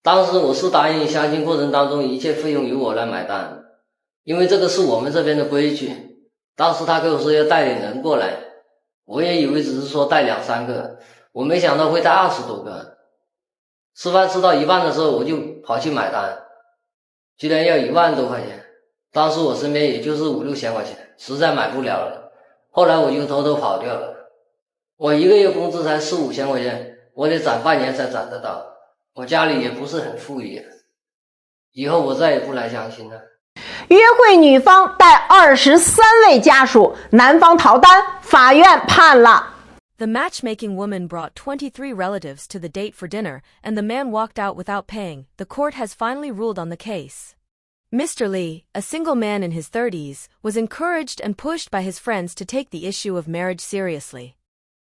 当时我是答应相亲过程当中一切费用由我来买单，因为这个是我们这边的规矩。当时他跟我说要带点人过来，我也以为只是说带2-3个，我没想到会带20多个。吃饭吃到一半的时候，我就跑去买单，居然要1万多块钱。当时我身边也就是5-6千块钱，实在买不了了。后来我就偷偷跑掉了。我1个月工资才4-5千块钱，我得攒半年才攒得到。我家里也不是很富裕，以后我再也不来相亲了。约会女方带23位家属，男方逃单，法院判了。The matchmaking woman brought 23 relatives to the date for dinner, and the man walked out without paying. The court has finally ruled on the case. Mr. Lee, a single man in his 30s, was encouraged and pushed by his friends to take the issue of marriage seriously.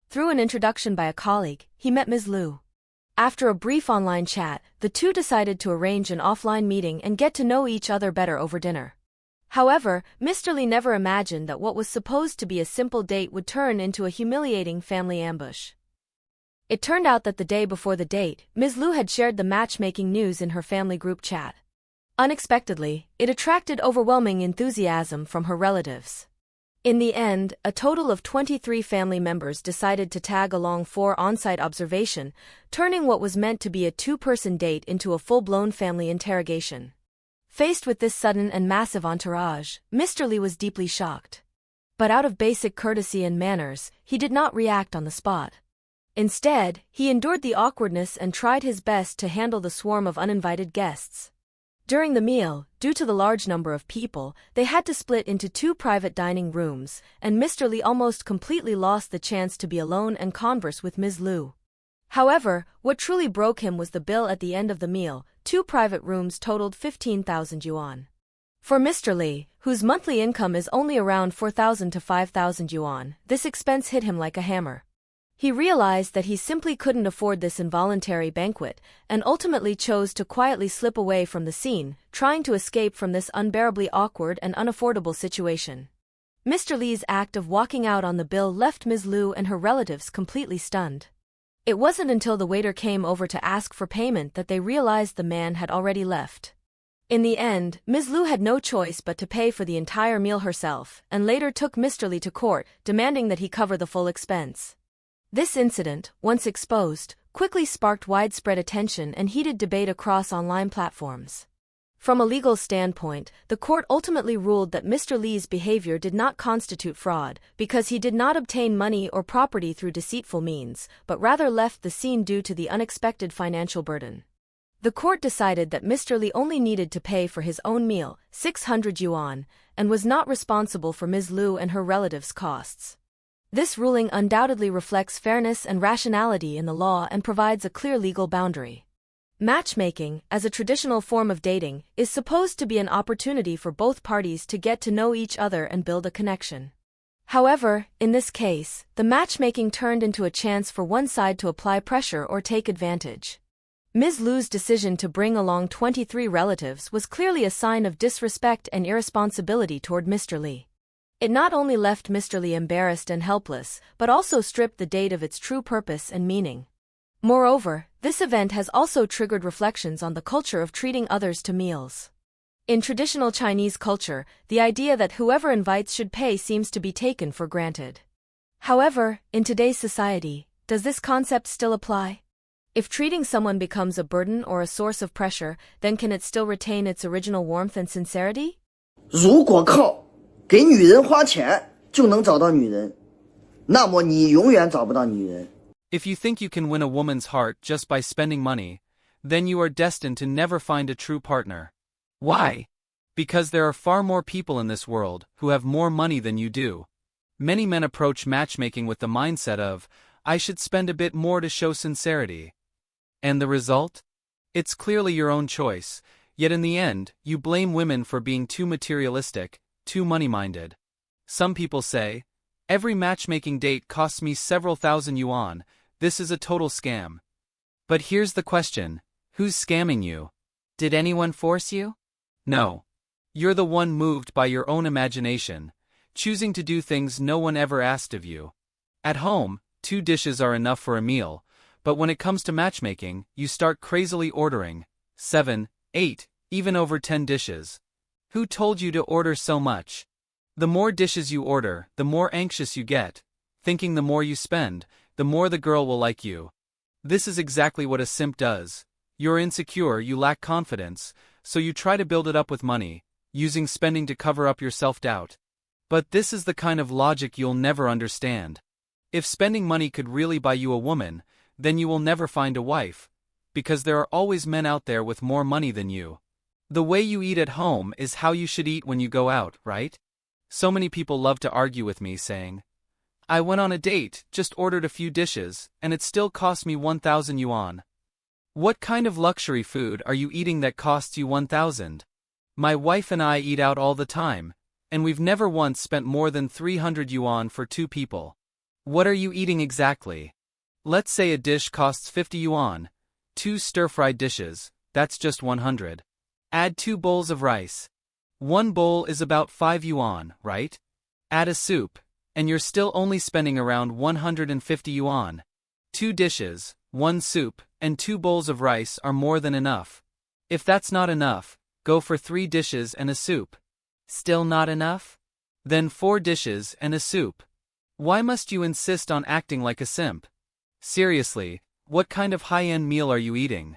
Through an introduction by a colleague, he met Ms. Liu. After a brief online chat, the two decided to arrange an offline meeting and get to know each other better over dinner. However, Mr. Lee never imagined that what was supposed to be a simple date would turn into a humiliating family ambush. It turned out that the day before the date, Ms. Liu had shared the matchmaking news in her family group chat. Unexpectedly, it attracted overwhelming enthusiasm from her relatives. In the end, a total of 23 family members decided to tag along for on-site observation, turning what was meant to be a two-person date into a full-blown family interrogation. Faced with this sudden and massive entourage, Mr. Lee was deeply shocked. But out of basic courtesy and manners, he did not react on the spot. Instead, he endured the awkwardness and tried his best to handle the swarm of uninvited guests. During the meal, due to the large number of people, they had to split into 2 private dining rooms, and Mr. Lee almost completely lost the chance to be alone and converse with Ms. Liu. However, what truly broke him was the bill at the end of the meal. 2 private rooms totaled 15,000 yuan. For Mr. Lee, whose monthly income is only around 4,000 to 5,000 yuan, this expense hit him like a hammer. He realized that he simply couldn't afford this involuntary banquet, and ultimately chose to quietly slip away from the scene, trying to escape from this unbearably awkward and unaffordable situation. Mr. Lee's act of walking out on the bill left Ms. Liu and her relatives completely stunned. It wasn't until the waiter came over to ask for payment that they realized the man had already left. In the end, Ms. Liu had no choice but to pay for the entire meal herself, and later took Mr. Lee to court, demanding that he cover the full expense. This incident, once exposed, quickly sparked widespread attention and heated debate across online platforms. From a legal standpoint, the court ultimately ruled that Mr. Lee's behavior did not constitute fraud, because he did not obtain money or property through deceitful means, but rather left the scene due to the unexpected financial burden. The court decided that Mr. Lee only needed to pay for his own meal, 600 yuan, and was not responsible for Ms. Liu and her relatives' costs. This ruling undoubtedly reflects fairness and rationality in the law and provides a clear legal boundary. Matchmaking, as a traditional form of dating, is supposed to be an opportunity for both parties to get to know each other and build a connection. However, in this case, the matchmaking turned into a chance for one side to apply pressure or take advantage. Ms. Liu's decision to bring along 23 relatives was clearly a sign of disrespect and irresponsibility toward Mr. Lee. It not only left Mr. Lee embarrassed and helpless, but also stripped the date of its true purpose and meaning. Moreover, this event has also triggered reflections on the culture of treating others to meals. In traditional Chinese culture, the idea that whoever invites should pay seems to be taken for granted. However, in today's society, does this concept still apply? If treating someone becomes a burden or a source of pressure, then can it still retain its original warmth and sincerity? 如果靠给女人花钱就能找到女人，那么你永远找不到女人。 If you think you can win a woman's heart just by spending money, then you are destined to never find a true partner. Why? Because there are far more people in this world who have more money than you do. Many men approach matchmaking with the mindset of, I should spend a bit more to show sincerity. And the result? It's clearly your own choice, yet in the end, you blame women for being too materialistic, too money-minded. Some people say, every matchmaking date costs me several thousand yuan, this is a total scam. But here's the question, who's scamming you? Did anyone force you? No. You're the one moved by your own imagination, choosing to do things no one ever asked of you. At home, 2 dishes are enough for a meal, but when it comes to matchmaking, you start crazily ordering 7, 8, even over 10 dishes. Who told you to order so much? The more dishes you order, the more anxious you get, thinking the more you spend, the more the girl will like you. This is exactly what a simp does. You're insecure, you lack confidence, so you try to build it up with money, using spending to cover up your self-doubt. But this is the kind of logic you'll never understand. If spending money could really buy you a woman, then you will never find a wife, because there are always men out there with more money than you. The way you eat at home is how you should eat when you go out, right? So many people love to argue with me saying, I went on a date, just ordered a few dishes, and it still cost me 1,000 yuan. What kind of luxury food are you eating that costs you 1,000? My wife and I eat out all the time, and we've never once spent more than 300 yuan for 2 people. What are you eating exactly? Let's say a dish costs 50 yuan. 2 stir-fried dishes, that's just 100. Add 2 bowls of rice. 1 bowl is about 5 yuan, right? Add a soup, and you're still only spending around 150 yuan. 2 dishes, 1 soup, and 2 bowls of rice are more than enough. If that's not enough, go for 3 dishes and a soup. Still not enough? Then 4 dishes and a soup. Why must you insist on acting like a simp? Seriously, what kind of high-end meal are you eating?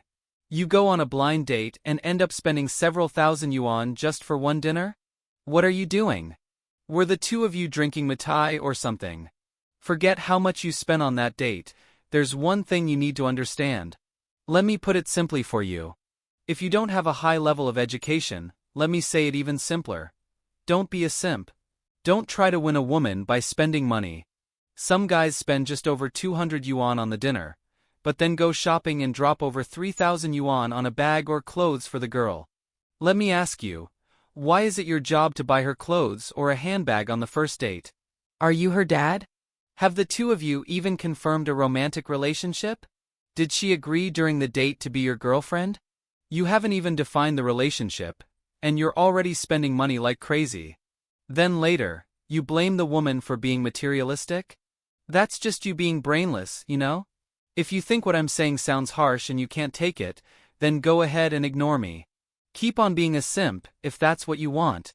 You go on a blind date and end up spending several thousand yuan just for one dinner? What are you doing? Were the 2 of you drinking mitai or something? Forget how much you spent on that date, there's one thing you need to understand. Let me put it simply for you. If you don't have a high level of education, let me say it even simpler. Don't be a simp. Don't try to win a woman by spending money. Some guys spend just over 200 yuan on the dinner, but then go shopping and drop over 3,000 yuan on a bag or clothes for the girl. Let me ask you, why is it your job to buy her clothes or a handbag on the first date? Are you her dad? Have the 2 of you even confirmed a romantic relationship? Did she agree during the date to be your girlfriend? You haven't even defined the relationship, and you're already spending money like crazy. Then later, you blame the woman for being materialistic? That's just you being brainless, you know? If you think what I'm saying sounds harsh and you can't take it, then go ahead and ignore me. Keep on being a simp if that's what you want.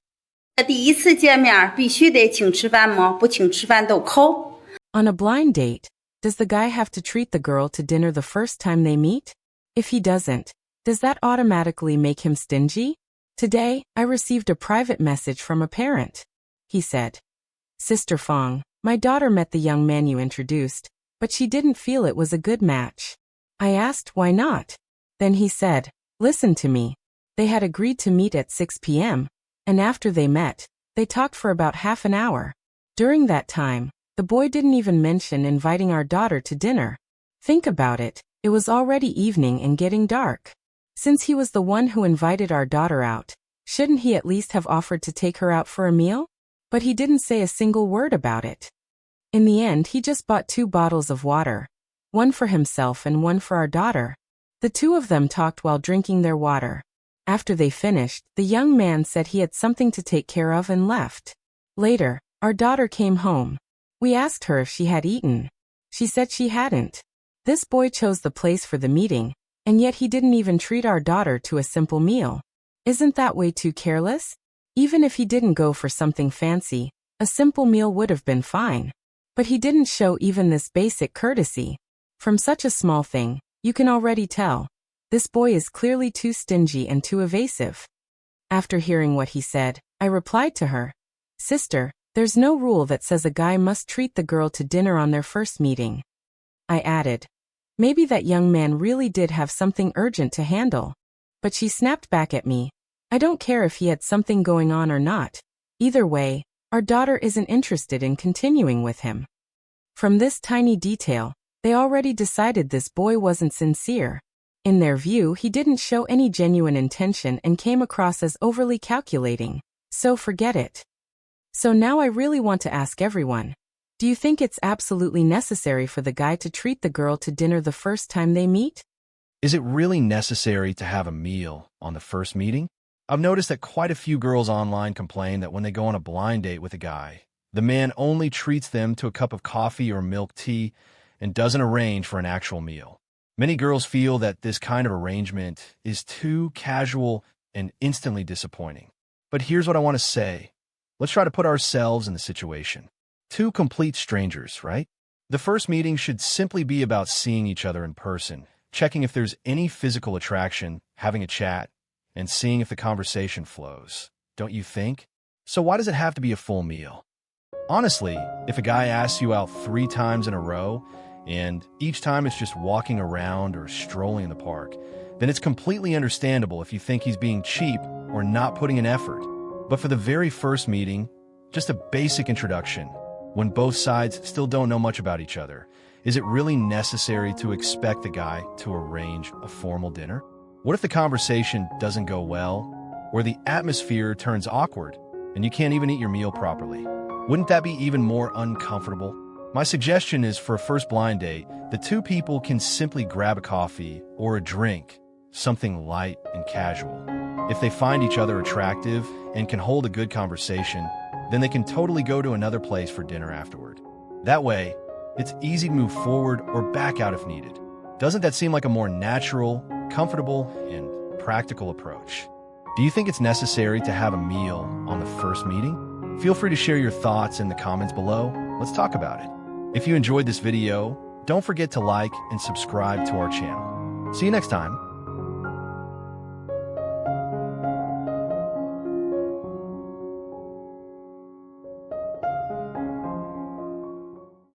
第一次见面必须得请吃饭吗？不请吃饭都扣。 On a blind date, does the guy have to treat the girl to dinner the first time they meet? If he doesn't, does that automatically make him stingy? Today, I received a private message from a parent. He said, Sister Fong, my daughter met the young man you introduced, but she didn't feel it was a good match. I asked why not. Then he said, listen to me. They had agreed to meet at 6 p.m., and after they met, they talked for about half an hour. During that time, the boy didn't even mention inviting our daughter to dinner. Think about it, it was already evening and getting dark. Since he was the one who invited our daughter out, shouldn't he at least have offered to take her out for a meal? But he didn't say a single word about it. In the end, he just bought 2 bottles of water, one for himself and one for our daughter. The 2 of them talked while drinking their water. After they finished, the young man said he had something to take care of and left. Later, our daughter came home. We asked her if she had eaten. She said she hadn't. This boy chose the place for the meeting, and yet he didn't even treat our daughter to a simple meal. Isn't that way too careless? Even if he didn't go for something fancy, a simple meal would have been fine. But he didn't show even this basic courtesy. From such a small thing, you can already tell. This boy is clearly too stingy and too evasive. After hearing what he said, I replied to her, Sister, there's no rule that says a guy must treat the girl to dinner on their first meeting. I added, maybe that young man really did have something urgent to handle. But she snapped back at me, I don't care if he had something going on or not. Either way, our daughter isn't interested in continuing with him. From this tiny detail, they already decided this boy wasn't sincere. In their view, he didn't show any genuine intention and came across as overly calculating. So forget it. So now I really want to ask everyone, do you think it's absolutely necessary for the guy to treat the girl to dinner the first time they meet? Is it really necessary to have a meal on the first meeting? I've noticed that quite a few girls online complain that when they go on a blind date with a guy, the man only treats them to a cup of coffee or milk tea and doesn't arrange for an actual meal. Many girls feel that this kind of arrangement is too casual and instantly disappointing. But here's what I want to say. Let's try to put ourselves in the situation. Two complete strangers, right? The first meeting should simply be about seeing each other in person, checking if there's any physical attraction, having a chat, and seeing if the conversation flows. Don't you think? So why does it have to be a full meal? Honestly, if a guy asks you out 3 times in a row, and each time it's just walking around or strolling in the park, then it's completely understandable if you think he's being cheap or not putting in effort. But for the very first meeting, just a basic introduction, when both sides still don't know much about each other, is it really necessary to expect the guy to arrange a formal dinner? What if the conversation doesn't go well, or the atmosphere turns awkward, and you can't even eat your meal properly? Wouldn't that be even more uncomfortable? My suggestion is for a first blind date, the two people can simply grab a coffee or a drink, something light and casual. If they find each other attractive and can hold a good conversation, then they can totally go to another place for dinner afterward. That way, it's easy to move forward or back out if needed. Doesn't that seem like a more natural, comfortable, and practical approach? Do you think it's necessary to have a meal on the first meeting? Feel free to share your thoughts in the comments below. Let's talk about it. If you enjoyed this video, don't forget to like and subscribe to our channel. See you next time.